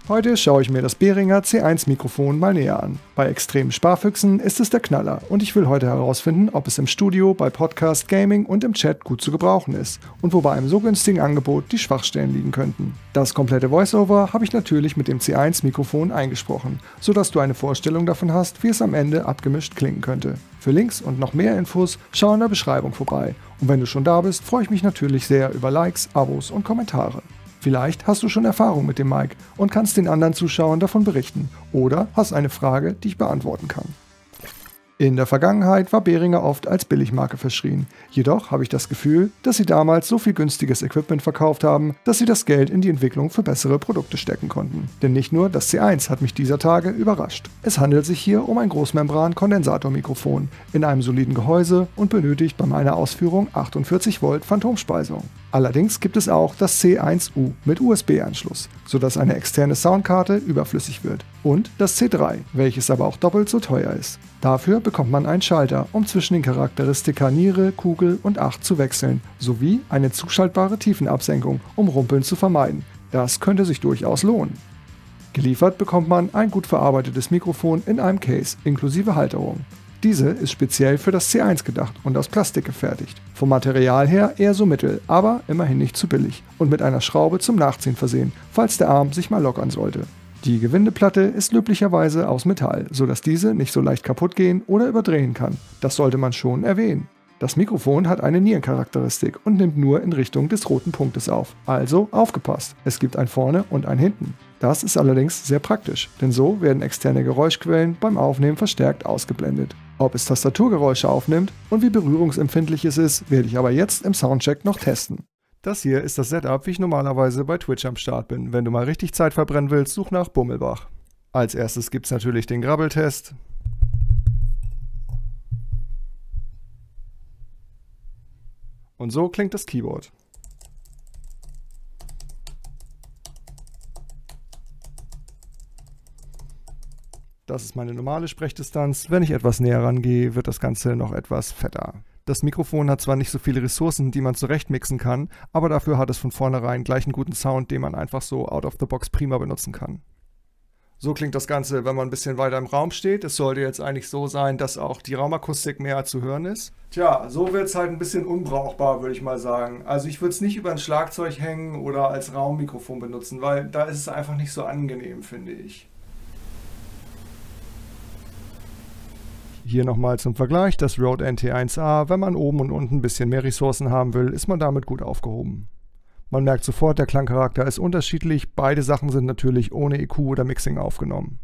Heute schaue ich mir das Behringer C1 Mikrofon mal näher an. Bei extremen Sparfüchsen ist es der Knaller und ich will heute herausfinden, ob es im Studio, bei Podcast, Gaming und im Chat gut zu gebrauchen ist und wo bei einem so günstigen Angebot die Schwachstellen liegen könnten. Das komplette Voiceover habe ich natürlich mit dem C1 Mikrofon eingesprochen, sodass du eine Vorstellung davon hast, wie es am Ende abgemischt klingen könnte. Für Links und noch mehr Infos schau in der Beschreibung vorbei. Und wenn du schon da bist, freue ich mich natürlich sehr über Likes, Abos und Kommentare. Vielleicht hast du schon Erfahrung mit dem Mic und kannst den anderen Zuschauern davon berichten oder hast eine Frage, die ich beantworten kann. In der Vergangenheit war Behringer oft als Billigmarke verschrien. Jedoch habe ich das Gefühl, dass sie damals so viel günstiges Equipment verkauft haben, dass sie das Geld in die Entwicklung für bessere Produkte stecken konnten. Denn nicht nur das C1 hat mich dieser Tage überrascht. Es handelt sich hier um ein Großmembran-Kondensatormikrofon in einem soliden Gehäuse und benötigt bei meiner Ausführung 48 Volt Phantomspeisung. Allerdings gibt es auch das C1U mit USB-Anschluss, sodass eine externe Soundkarte überflüssig wird. Und das C3, welches aber auch doppelt so teuer ist. Dafür bekommt man einen Schalter, um zwischen den Charakteristika Niere, Kugel und 8 zu wechseln, sowie eine zuschaltbare Tiefenabsenkung, um Rumpeln zu vermeiden. Das könnte sich durchaus lohnen. Geliefert bekommt man ein gut verarbeitetes Mikrofon in einem Case inklusive Halterung. Diese ist speziell für das C1 gedacht und aus Plastik gefertigt. Vom Material her eher so mittel, aber immerhin nicht zu billig und mit einer Schraube zum Nachziehen versehen, falls der Arm sich mal lockern sollte. Die Gewindeplatte ist löblicherweise aus Metall, sodass diese nicht so leicht kaputt gehen oder überdrehen kann. Das sollte man schon erwähnen. Das Mikrofon hat eine Nierencharakteristik und nimmt nur in Richtung des roten Punktes auf. Also aufgepasst, es gibt ein Vorne und ein Hinten. Das ist allerdings sehr praktisch, denn so werden externe Geräuschquellen beim Aufnehmen verstärkt ausgeblendet. Ob es Tastaturgeräusche aufnimmt und wie berührungsempfindlich es ist, werde ich aber jetzt im Soundcheck noch testen. Das hier ist das Setup, wie ich normalerweise bei Twitch am Start bin. Wenn du mal richtig Zeit verbrennen willst, such nach Bummelbach. Als erstes gibt es natürlich den Grabbeltest. Und so klingt das Keyboard. Das ist meine normale Sprechdistanz. Wenn ich etwas näher rangehe, wird das Ganze noch etwas fetter. Das Mikrofon hat zwar nicht so viele Ressourcen, die man zurechtmixen kann, aber dafür hat es von vornherein gleich einen guten Sound, den man einfach so out of the box prima benutzen kann. So klingt das Ganze, wenn man ein bisschen weiter im Raum steht. Es sollte jetzt eigentlich so sein, dass auch die Raumakustik mehr zu hören ist. Tja, so wird es halt ein bisschen unbrauchbar, würde ich mal sagen. Also ich würde es nicht über ein Schlagzeug hängen oder als Raummikrofon benutzen, weil da ist es einfach nicht so angenehm, finde ich. Hier nochmal zum Vergleich das Rode NT1A. Wenn man oben und unten ein bisschen mehr Ressourcen haben will, ist man damit gut aufgehoben. Man merkt sofort, der Klangcharakter ist unterschiedlich. Beide Sachen sind natürlich ohne EQ oder Mixing aufgenommen.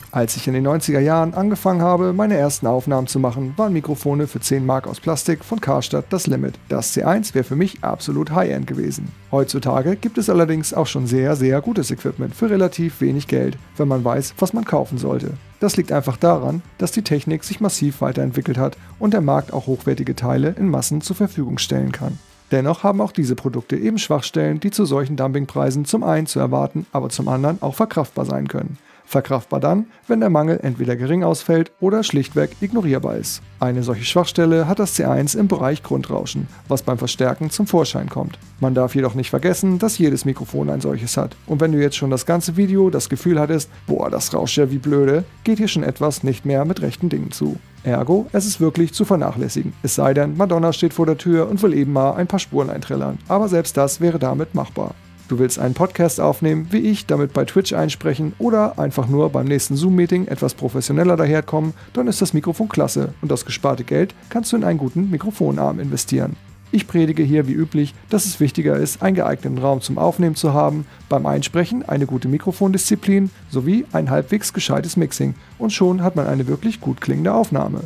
Als ich in den 90er Jahren angefangen habe, meine ersten Aufnahmen zu machen, waren Mikrofone für 10 Mark aus Plastik von Karstadt das Limit. Das C1 wäre für mich absolut High-End gewesen. Heutzutage gibt es allerdings auch schon sehr, sehr gutes Equipment für relativ wenig Geld, wenn man weiß, was man kaufen sollte. Das liegt einfach daran, dass die Technik sich massiv weiterentwickelt hat und der Markt auch hochwertige Teile in Massen zur Verfügung stellen kann. Dennoch haben auch diese Produkte eben Schwachstellen, die zu solchen Dumpingpreisen zum einen zu erwarten, aber zum anderen auch verkraftbar sein können. Verkraftbar dann, wenn der Mangel entweder gering ausfällt oder schlichtweg ignorierbar ist. Eine solche Schwachstelle hat das C1 im Bereich Grundrauschen, was beim Verstärken zum Vorschein kommt. Man darf jedoch nicht vergessen, dass jedes Mikrofon ein solches hat. Und wenn du jetzt schon das ganze Video das Gefühl hattest, boah, das rauscht ja wie blöde, geht hier schon etwas nicht mehr mit rechten Dingen zu. Ergo, es ist wirklich zu vernachlässigen. Es sei denn, Madonna steht vor der Tür und will eben mal ein paar Spuren einträllern. Aber selbst das wäre damit machbar. Du willst einen Podcast aufnehmen, wie ich, damit bei Twitch einsprechen oder einfach nur beim nächsten Zoom-Meeting etwas professioneller daherkommen, dann ist das Mikrofon klasse und das gesparte Geld kannst du in einen guten Mikrofonarm investieren. Ich predige hier wie üblich, dass es wichtiger ist, einen geeigneten Raum zum Aufnehmen zu haben, beim Einsprechen eine gute Mikrofondisziplin sowie ein halbwegs gescheites Mixing und schon hat man eine wirklich gut klingende Aufnahme.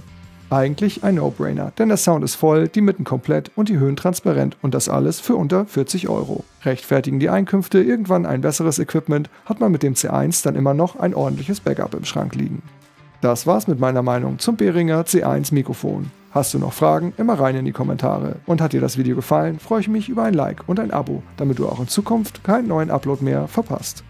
Eigentlich ein No-Brainer, denn der Sound ist voll, die Mitten komplett und die Höhen transparent und das alles für unter 40 €. Rechtfertigen die Einkünfte irgendwann ein besseres Equipment, hat man mit dem C1 dann immer noch ein ordentliches Backup im Schrank liegen. Das war's mit meiner Meinung zum Behringer C1 Mikrofon. Hast du noch Fragen? Immer rein in die Kommentare. Und hat dir das Video gefallen, freue ich mich über ein Like und ein Abo, damit du auch in Zukunft keinen neuen Upload mehr verpasst.